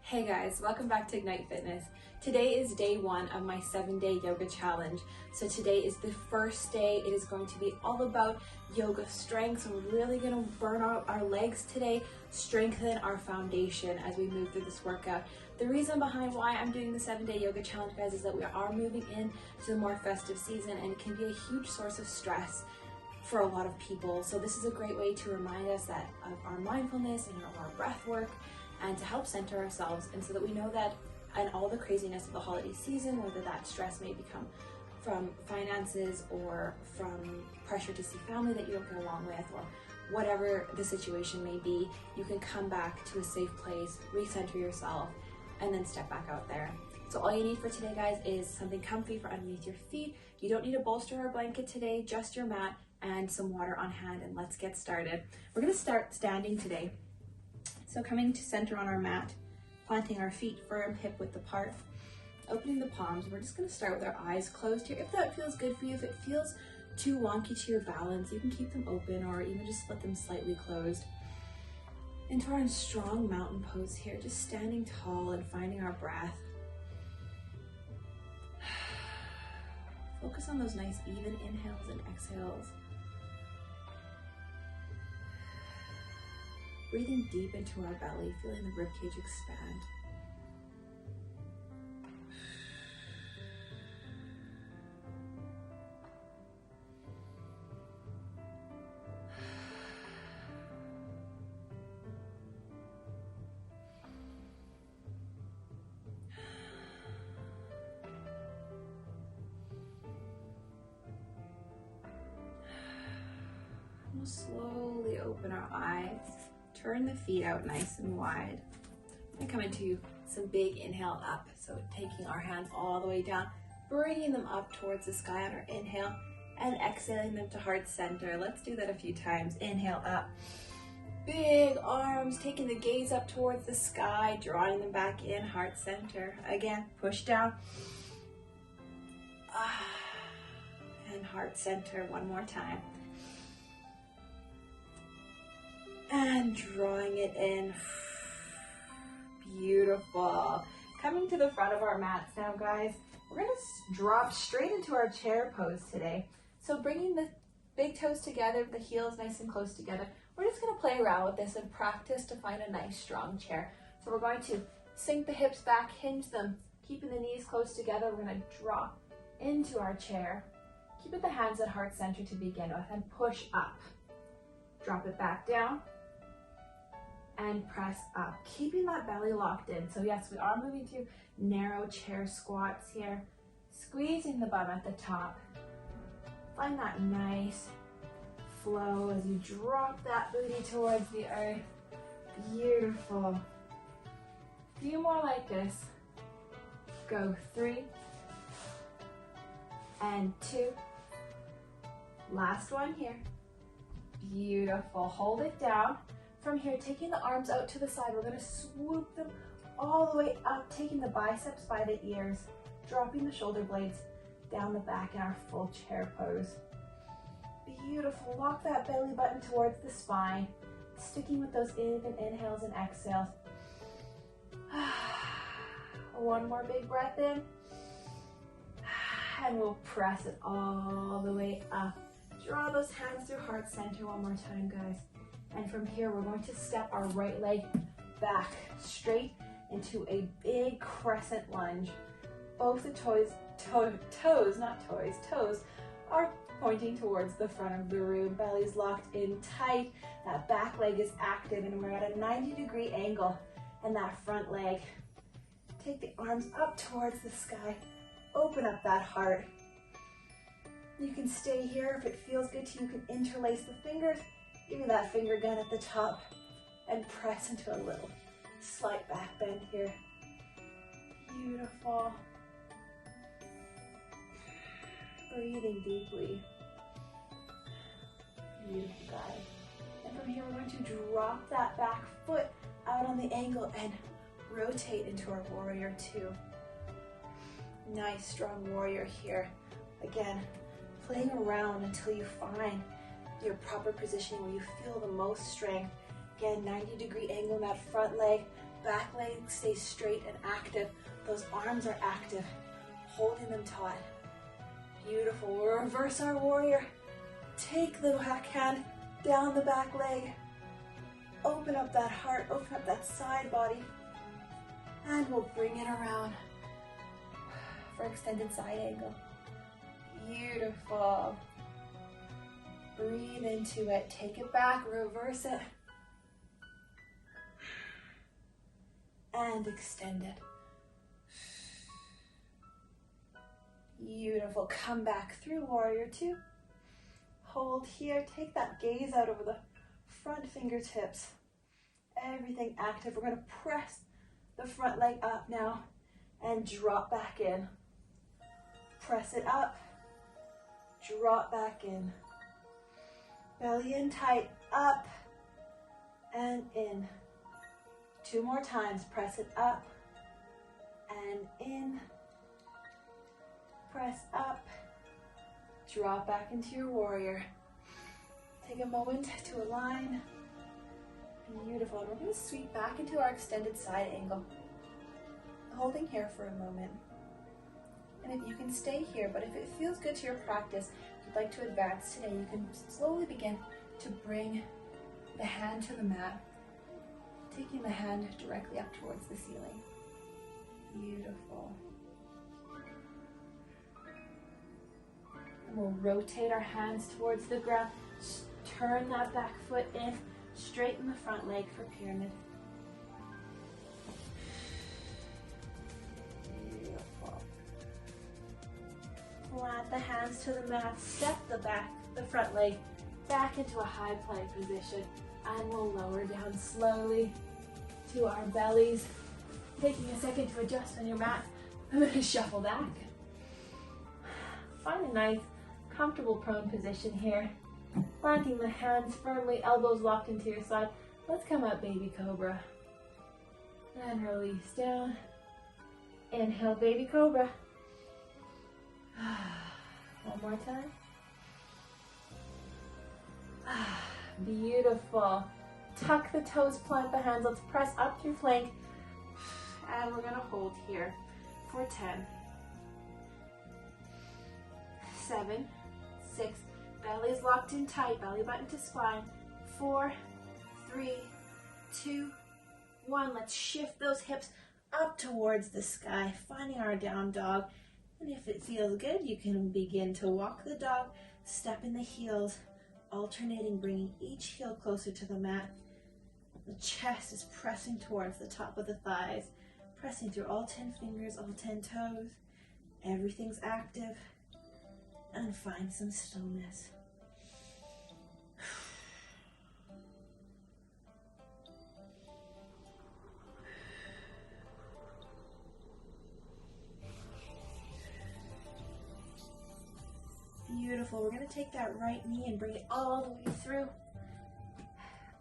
Hey guys, welcome back to Ignite Fitness. Today is day one of my 7-day yoga challenge. So today is the first day. It is going to be all about yoga strength. So we're really going to burn out our legs today, strengthen our foundation as we move through this workout. The reason behind why I'm doing the 7-day yoga challenge, guys, is that we are moving into the more festive season, and it can be a huge source of stress for a lot of people. So this is a great way to remind us that of our mindfulness and of our breath work, and to help center ourselves, and so that we know that in all the craziness of the holiday season, whether that stress may become from finances or from pressure to see family that you don't get along with, or whatever the situation may be, you can come back to a safe place, recenter yourself, and then step back out there. So all you need for today, guys, is something comfy for underneath your feet. You don't need a bolster or a blanket today, just your mat and some water on hand, and let's get started. We're gonna start standing today. So coming to center on our mat, planting our feet firm, hip width apart, opening the palms. We're just going to start with our eyes closed here. If that feels good for you, if it feels too wonky to your balance, you can keep them open or even just let them slightly closed. Into our strong mountain pose here, just standing tall and finding our breath. Focus on those nice even inhales and exhales. Breathing deep into our belly, feeling the ribcage expand. We'll slowly open our eyes. Turn the feet out nice and wide. And come into some big inhale up. So taking our hands all the way down, bringing them up towards the sky on our inhale, and exhaling them to heart center. Let's do that a few times. Inhale up. Big arms, taking the gaze up towards the sky, drawing them back in, heart center. Again, push down. And heart center one more time. And drawing it in. Beautiful. Coming to the front of our mats now, guys. We're going to drop straight into our chair pose today. So bringing the big toes together, the heels nice and close together. We're just going to play around with this and practice to find a nice strong chair. So we're going to sink the hips back, hinge them, keeping the knees close together. We're going to drop into our chair. Keep the hands at heart center to begin with, and push up. Drop it back down. And press up, keeping that belly locked in. So yes, we are moving to narrow chair squats here, squeezing the bum at the top. Find that nice flow as you drop that booty towards the earth. Beautiful. A few more like this. Go 3 and 2. Last one here. Beautiful. Hold it down. From here, taking the arms out to the side, we're going to swoop them all the way up, taking the biceps by the ears, dropping the shoulder blades down the back in our full chair pose. Beautiful. Walk that belly button towards the spine, sticking with those even inhales and exhales. One more big breath in, and we'll press it all the way up. Draw those hands through heart center one more time, guys. And from here, we're going to step our right leg back straight into a big crescent lunge. Both the toes are pointing towards the front of the room. Belly's locked in tight. That back leg is active, and we're at a 90-degree angle. And that front leg. Take the arms up towards the sky. Open up that heart. You can stay here if it feels good to you. You can interlace the fingers. Give me that finger gun at the top and press into a little slight back bend here. Beautiful. Breathing deeply. Beautiful, guys. And from here, we're going to drop that back foot out on the angle and rotate into our warrior 2. Nice, strong warrior here. Again, playing around until you find your proper positioning where you feel the most strength. Again, 90-degree angle in that front leg, Back leg stays straight and active. Those arms are active, holding them taut. Beautiful. We'll reverse our warrior. Take the back hand down the back leg. Open up that heart, open up that side body. And we'll bring it around for extended side angle. Beautiful. Breathe into it. Take it back, reverse it. And extend it. Beautiful. Come back through warrior two. Hold here. Take that gaze out over the front fingertips. Everything active. We're going to press the front leg up now and drop back in. Press it up. Drop back in. Belly in tight. Up and in. 2 more times. Press it up and in. Press up. Drop back into your warrior. Take a moment to align. Beautiful. And we're going to sweep back into our extended side angle. Holding here for a moment. And if you can stay here, but if it feels good to your practice, if you'd like to advance today, you can slowly begin to bring the hand to the mat, taking the hand directly up towards the ceiling. Beautiful. And we'll rotate our hands towards the ground. Turn that back foot in. Straighten the front leg for pyramid. Beautiful. Plant the hands to the mat. Step the front leg back into a high plank position. And we'll lower down slowly to our bellies. Taking a second to adjust on your mat. I'm going to shuffle back. Find a nice, comfortable prone position here. Planting the hands firmly, elbows locked into your side. Let's come up baby cobra. And release down. Inhale baby cobra. One more time. Beautiful. Tuck the toes, plant the hands. Let's press up through plank. And we're going to hold here for 10, 7, 6, belly is locked in tight, belly button to spine, 4, 3, 2, 1. Let's shift those hips up towards the sky, finding our down dog. And if it feels good, you can begin to walk the dog, step in the heels, alternating, bringing each heel closer to the mat. The chest is pressing towards the top of the thighs, pressing through all 10 fingers, all 10 toes. Everything's active. And find some stillness. Beautiful. We're going to take that right knee and bring it all the way through.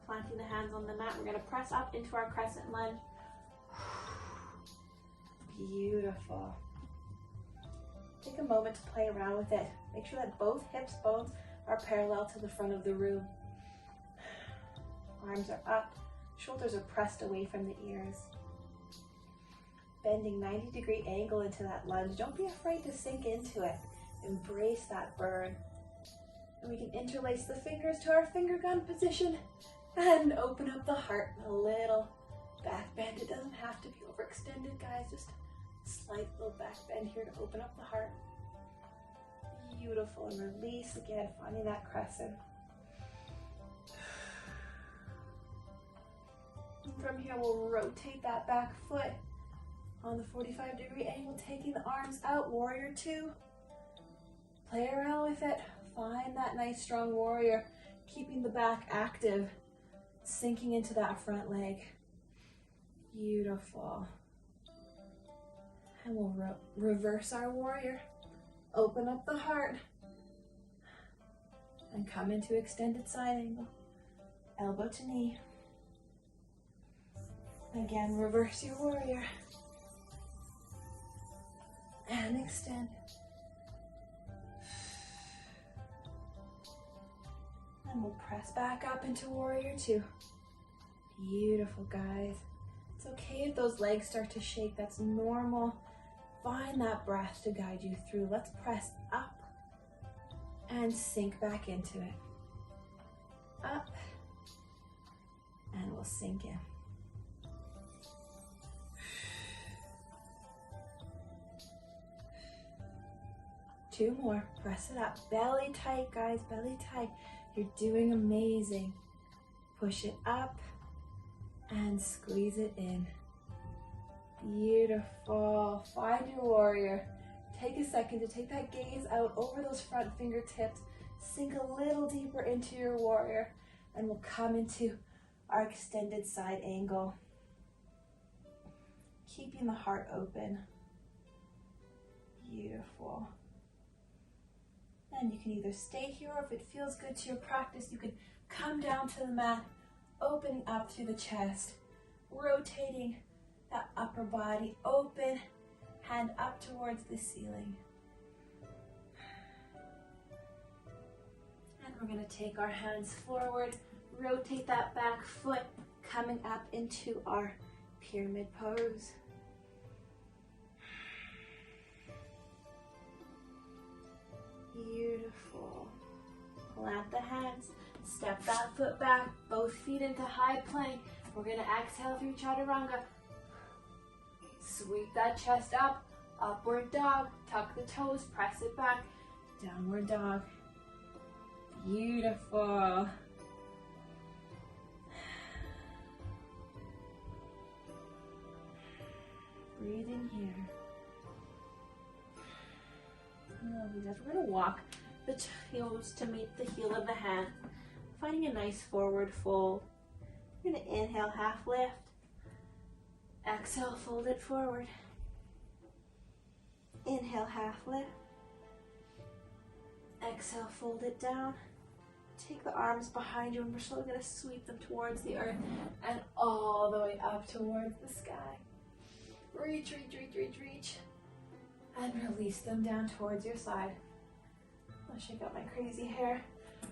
Planting the hands on the mat. We're going to press up into our crescent lunge. Beautiful. Take a moment to play around with it. Make sure that both hips bones are parallel to the front of the room. Arms are up. Shoulders are pressed away from the ears. Bending 90-degree angle into that lunge. Don't be afraid to sink into it. Embrace that burn. And we can interlace the fingers to our finger gun position and open up the heart. A little back bend. It doesn't have to be overextended, guys. Just a slight little back bend here to open up the heart. Beautiful. And release again, finding that crescent. And from here, we'll rotate that back foot on the 45-degree angle, taking the arms out, warrior two. Play around with it. Find that nice strong warrior, keeping the back active, sinking into that front leg. Beautiful. And we'll reverse our warrior. Open up the heart. And come into extended side angle. Elbow to knee. Again, reverse your warrior. And extend. And we'll press back up into warrior two. Beautiful, guys. It's okay if those legs start to shake. That's normal. Find that breath to guide you through. Let's press up and sink back into it. Up, and we'll sink in. Two more. Press it up. Belly tight, guys. Belly tight. You're doing amazing. Push it up and squeeze it in. Beautiful. Find your warrior. Take a second to take that gaze out over those front fingertips. Sink a little deeper into your warrior, and we'll come into our extended side angle. Keeping the heart open. Beautiful. And you can either stay here, or if it feels good to your practice, you can come down to the mat, opening up through the chest, rotating that upper body open, hand up towards the ceiling. And we're going to take our hands forward, rotate that back foot, coming up into our pyramid pose. Beautiful. Plant the hands, step that foot back, both feet into high plank. We're going to exhale through chaturanga. Sweep that chest up, upward dog, tuck the toes, press it back, downward dog. Beautiful. Breathe in here. Lovely. We're going to walk the heels to meet the heel of the hand, finding a nice forward fold. We're going to inhale, half lift. Exhale, fold it forward. Inhale, half lift. Exhale, fold it down. Take the arms behind you, and we're slowly going to sweep them towards the earth and all the way up towards the sky. Reach, reach, reach, reach, reach. And release them down towards your side. I'll shake out my crazy hair.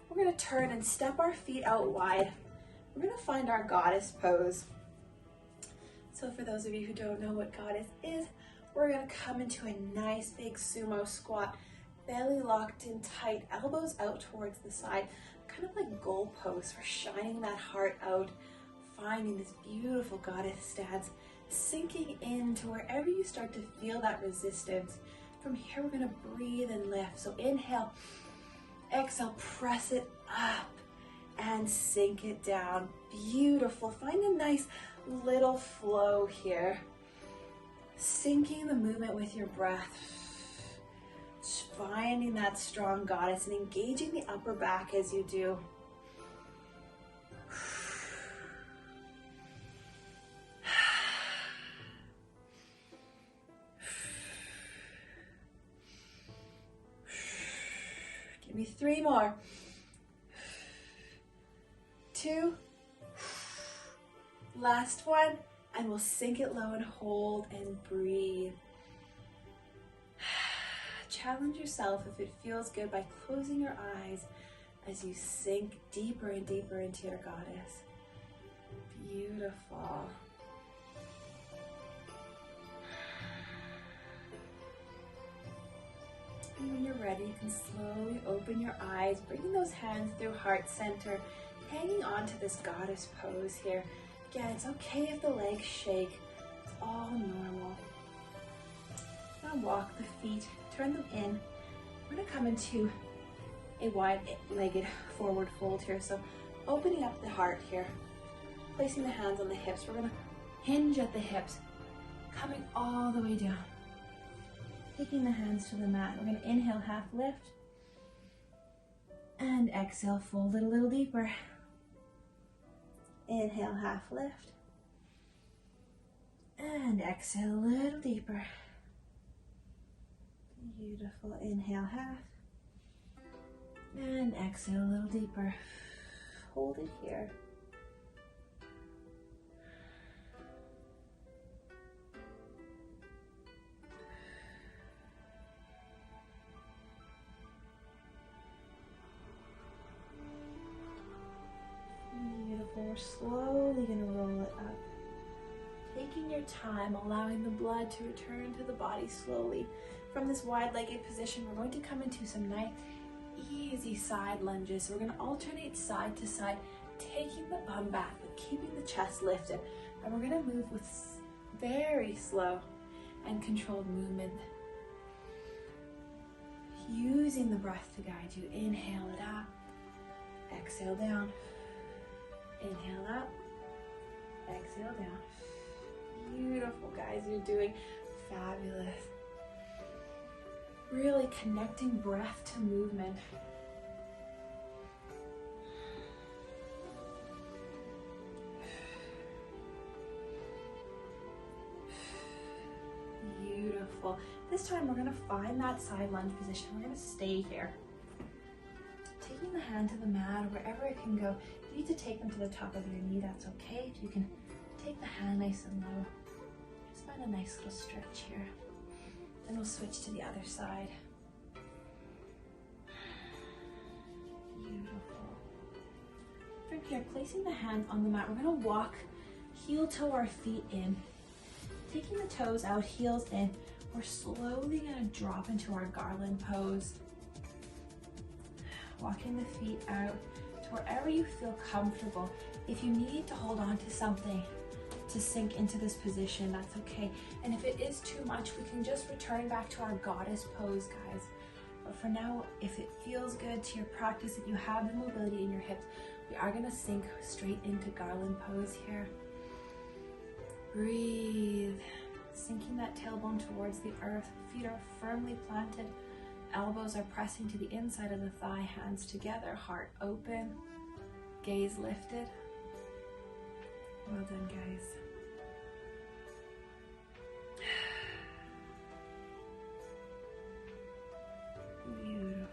We're going to turn and step our feet out wide. We're going to find our goddess pose. So for those of you who don't know what goddess is, we're going to come into a nice big sumo squat, belly locked in tight, elbows out towards the side, kind of like goal pose for shining that heart out, finding this beautiful goddess stance, sinking into wherever you start to feel that resistance. From here, we're going to breathe and lift. So inhale, exhale, press it up and sink it down. Beautiful. Find a nice little flow here. Sinking the movement with your breath. Finding that strong goddess and engaging the upper back as you do. Give me 3 more. 2. Last one, and we'll sink it low and hold and breathe. Challenge yourself if it feels good by closing your eyes as you sink deeper and deeper into your goddess. Beautiful. And when you're ready, you can slowly open your eyes, bringing those hands through heart center, hanging on to this goddess pose here. Again, it's okay if the legs shake. It's all normal. Now walk the feet, turn them in. We're going to come into a wide-legged forward fold here. So opening up the heart here, placing the hands on the hips. We're going to hinge at the hips, coming all the way down. Taking the hands to the mat. We're going to inhale, half lift. And exhale, fold it a little deeper. Inhale, half lift. And exhale a little deeper. Beautiful. Inhale, half. And exhale a little deeper. Hold it here. Beautiful. We're slowly going to roll it up. Take taking your time, allowing the blood to return to the body slowly. From this wide-legged position, we're going to come into some nice, easy side lunges. So we're going to alternate side to side, taking the bum back, but keeping the chest lifted. And we're going to move with very slow and controlled movement. Using the breath to guide you. Inhale it up, exhale down. Inhale up, exhale down. Beautiful, guys, you're doing fabulous. Really connecting breath to movement. Beautiful. This time we're going to find that side lunge position. We're going to stay here. Taking the hand to the mat, wherever it can go. If you need to take them to the top of your knee, that's okay. If you can take the hand nice and low. Just find a nice little stretch here. Then we'll switch to the other side. Beautiful. From here, placing the hands on the mat, we're going to walk heel toe our feet in. Taking the toes out, heels in. We're slowly going to drop into our Garland Pose. Walking the feet out to wherever you feel comfortable. If you need to hold on to something to sink into this position, that's okay. And if it is too much, we can just return back to our goddess pose, guys. But for now, if it feels good to your practice, if you have the mobility in your hips, we are going to sink straight into Garland Pose here. Breathe. Sinking that tailbone towards the earth. Feet are firmly planted. Elbows are pressing to the inside of the thigh, hands together, heart open, gaze lifted. Well done, guys. Beautiful.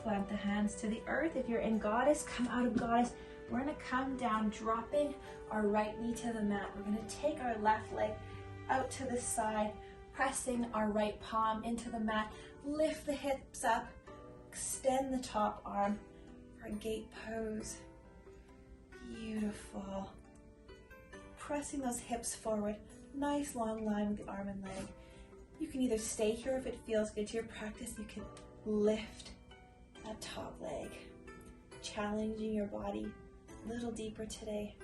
Plant the hands to the earth. If you're in goddess, come out of goddess. We're going to come down, dropping our right knee to the mat. We're going to take our left leg out to the side, pressing our right palm into the mat. Lift the hips up, extend the top arm for a gate pose. Beautiful. Pressing those hips forward. Nice long line with the arm and leg. You can either stay here if it feels good to your practice. You can lift that top leg, challenging your body a little deeper today.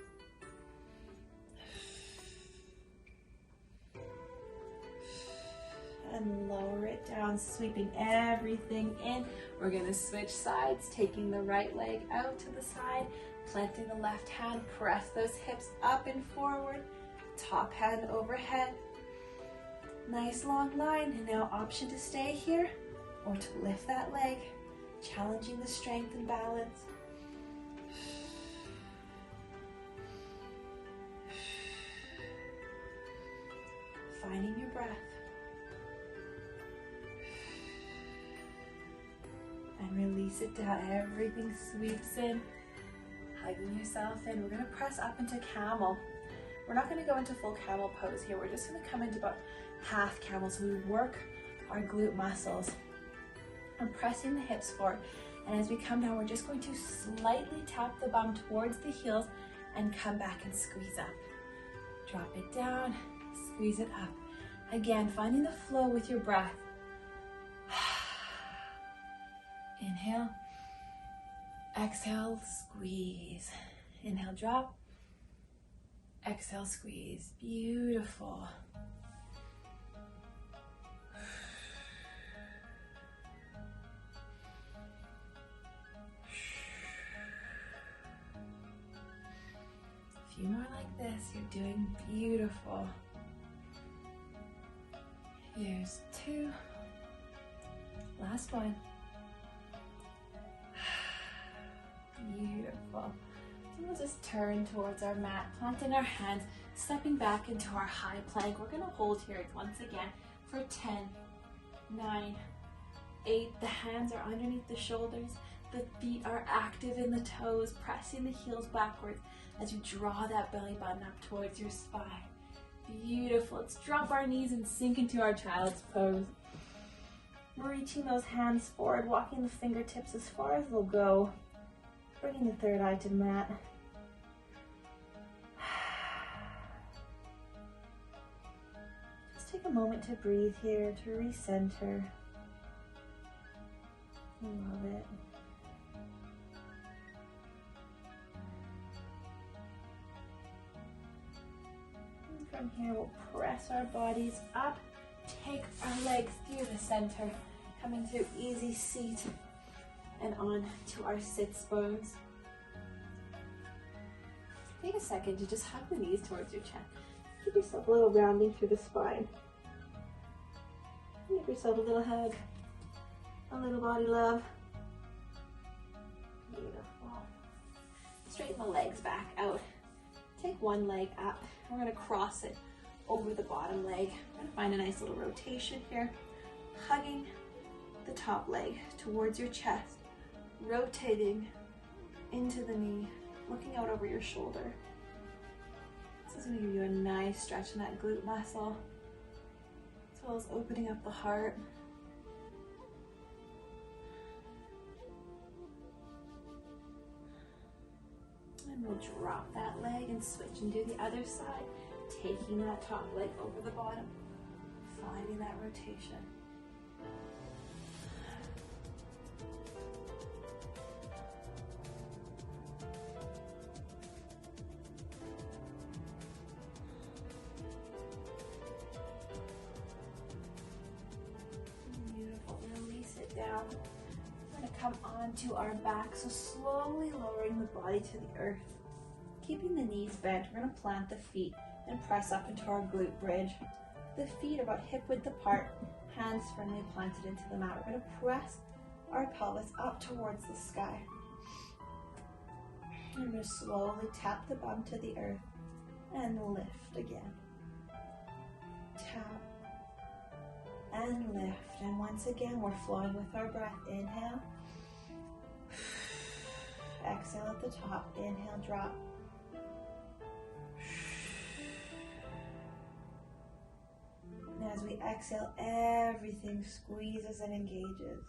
And lower it down, sweeping everything in. We're going to switch sides, taking the right leg out to the side, planting the left hand, press those hips up and forward, top hand overhead. Nice long line, and now option to stay here or to lift that leg, challenging the strength and balance. Finding your breath. And release it down. Everything sweeps in. Hugging yourself in. We're going to press up into camel. We're not going to go into full camel pose here. We're just going to come into about half camel. So we work our glute muscles. I'm pressing the hips forward. And as we come down, we're just going to slightly tap the bum towards the heels and come back and squeeze up. Drop it down. Squeeze it up. Again, finding the flow with your breath. Inhale. Exhale, squeeze. Inhale, drop. Exhale, squeeze. Beautiful. A few more like this. You're doing beautiful. Here's two. Last one. Beautiful. So we'll just turn towards our mat, planting our hands, stepping back into our high plank. We're going to hold here once again for 10, 9, 8. The hands are underneath the shoulders. The feet are active in the toes, pressing the heels backwards as you draw that belly button up towards your spine. Beautiful. Let's drop our knees and sink into our child's pose. Reaching those hands forward, walking the fingertips as far as they'll go. bringing the third eye to the mat. Just take a moment to breathe here, to recenter. I love it. And from here, we'll press our bodies up, take our legs through the center, coming through easy seat and on to our sits bones. Take a second to just hug the knees towards your chest. Give yourself a little rounding through the spine. Give yourself a little hug, a little body love. Beautiful. Straighten the legs back out. Take one leg up. We're going to cross it over the bottom leg. We're going to find a nice little rotation here. Hugging the top leg towards your chest. Rotating into the knee. Looking out over your shoulder. This is going to give you a nice stretch in that glute muscle, as well as opening up the heart. And we'll drop that leg and switch and do the other side, taking that top leg over the bottom, finding that rotation. Down. We're going to come onto our back, so slowly lowering the body to the earth. Keeping the knees bent, we're going to plant the feet and press up into our glute bridge. The feet are about hip width apart, hands firmly planted into the mat. We're going to press our pelvis up towards the sky. And we're going to slowly tap the bum to the earth and lift again. Tap and lift. And once again, we're flowing with our breath. Inhale. Exhale at the top. Inhale, drop. And as we exhale, everything squeezes and engages.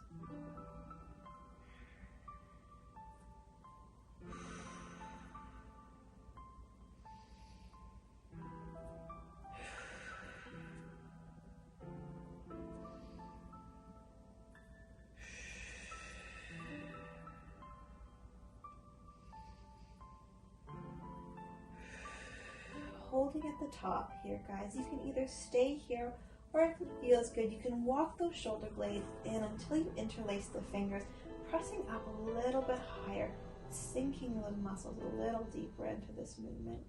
Holding at the top here, guys. You can either stay here, or if it feels good, you can walk those shoulder blades in until you interlace the fingers, pressing up a little bit higher, sinking the muscles a little deeper into this movement.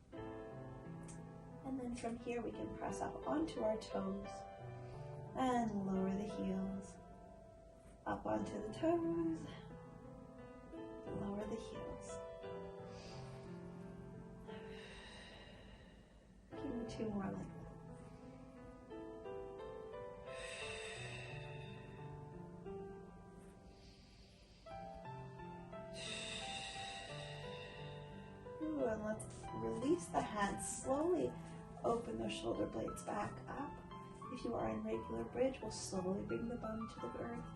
And then from here, we can press up onto our toes and lower the heels, up onto the toes, lower the heels. Two more like that. Ooh, and let's release the hands. Slowly open those shoulder blades back up. If you are in regular bridge, we'll slowly bring the bum to the earth.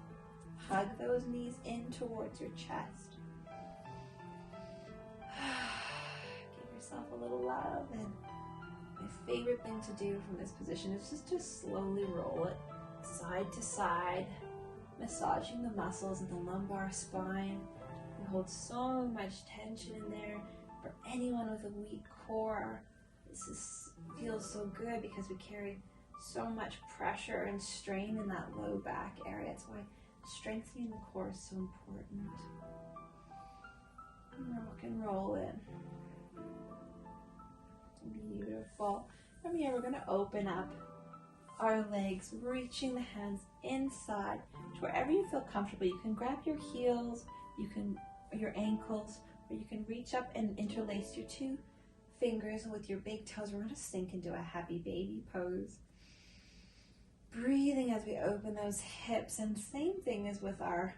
Hug those knees in towards your chest. Give yourself a little love. And my favorite thing to do from this position is just to slowly roll it side to side, massaging the muscles of the lumbar spine. We hold so much tension in there. For anyone with a weak core, this feels so good because we carry so much pressure and strain in that low back area. That's why strengthening the core is so important. And rock and roll it. Beautiful. From here, we're going to open up our legs, reaching the hands inside to wherever you feel comfortable. You can grab your heels, your ankles, or you can reach up and interlace your two fingers with your big toes. We're going to sink into a happy baby pose. Breathing as we open those hips, and same thing as with our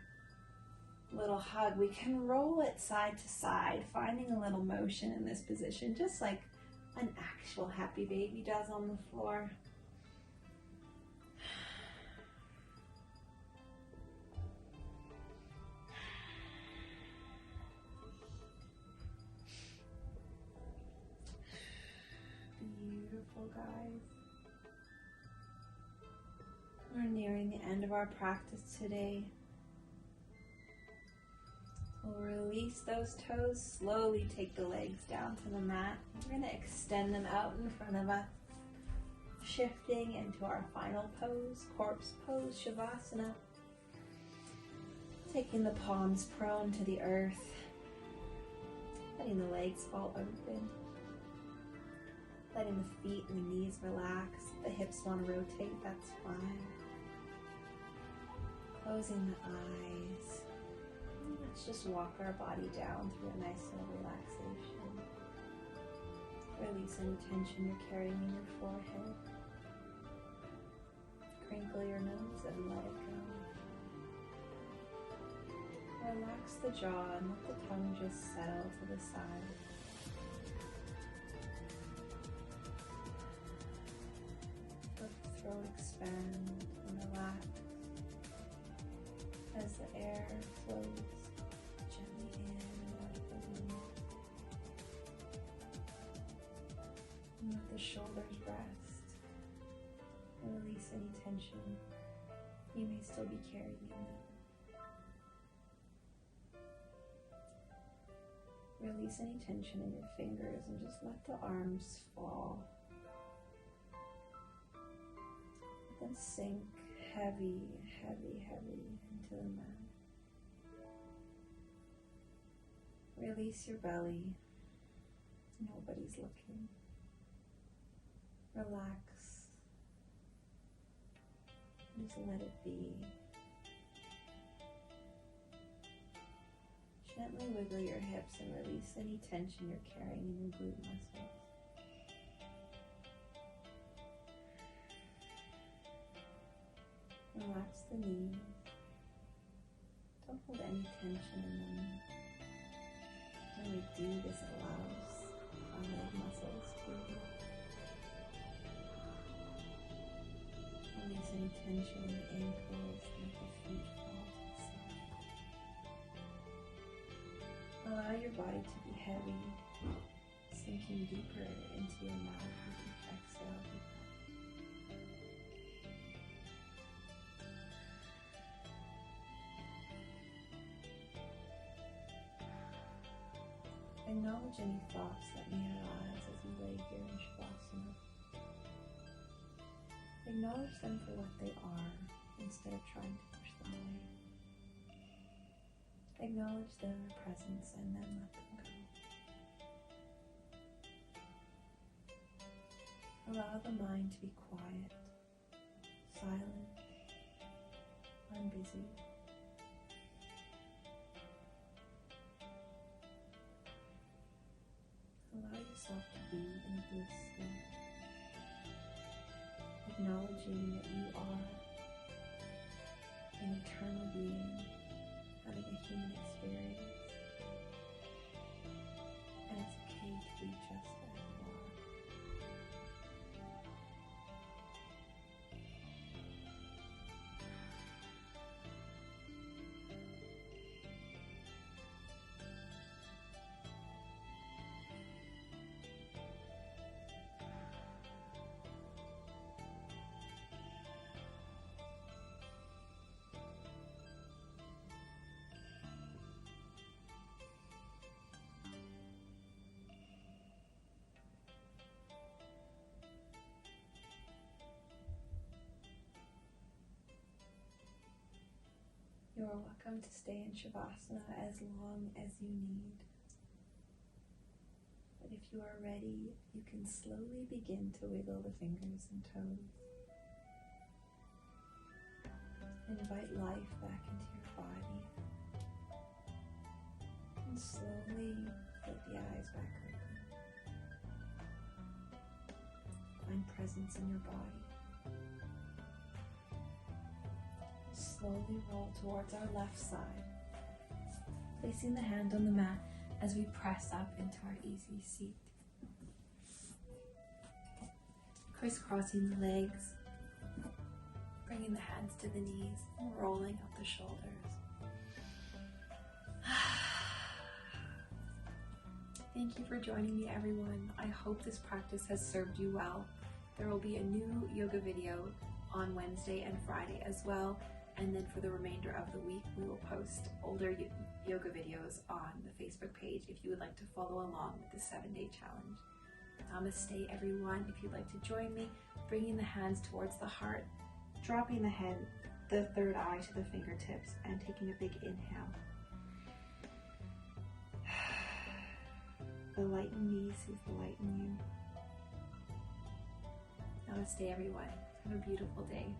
little hug. We can roll it side to side, finding a little motion in this position, just like an actual happy baby does on the floor. guys. We're nearing the end of our practice today. We'll release those toes, slowly take the legs down to the mat. We're going to extend them out in front of us, shifting into our final pose, corpse pose, Shavasana. Taking the palms prone to the earth, letting the legs fall open, letting the feet and the knees relax. If the hips want to rotate, that's fine. Closing the eyes. Let's just walk our body down through a nice little relaxation. Release any tension you're carrying in your forehead. Crinkle your nose and let it go. Relax the jaw and let the tongue just settle to the side. Let the throat expand and relax as the air flows gently in and out of the room. And let the shoulders rest. And release any tension you may still be carrying in them. Release any tension in your fingers and just let the arms fall. Let them sink heavy, heavy, heavy into the mat. Release your belly. Nobody's looking. Relax. Just let it be. Gently wiggle your hips and release any tension you're carrying in your glute muscles. Relax the knees. Don't hold any tension in them. When we do this, it allows our leg muscles to release any tension in the ankles and the feet fall to the side. Allow your body to be heavy, sinking deeper into your mouth as you exhale deeper. Acknowledge any thoughts that may arise as you lay here in Shavasana. Acknowledge them for what they are instead of trying to push them away. Acknowledge their presence and then let them go. Allow the mind to be quiet, silent, unbusy. Allow yourself to be in a bliss state, acknowledging that you are an eternal being having a human experience, and it's okay to be just as you are. You are welcome to stay in Shavasana as long as you need. But if you are ready, you can slowly begin to wiggle the fingers and toes. Invite life back into your body. And slowly put the eyes back open. Find presence in your body. Slowly roll towards our left side, placing the hand on the mat as we press up into our easy seat. Crisscrossing the legs, bringing the hands to the knees, and rolling up the shoulders. Thank you for joining me, everyone. I hope this practice has served you well. There will be a new yoga video on Wednesday and Friday as well. And then for the remainder of the week, we will post older yoga videos on the Facebook page if you would like to follow along with the 7-day challenge. Namaste, everyone. If you'd like to join me, bringing the hands towards the heart, dropping the head, the third eye to the fingertips, and taking a big inhale. The light in me sees the light in you. Namaste, everyone. Have a beautiful day.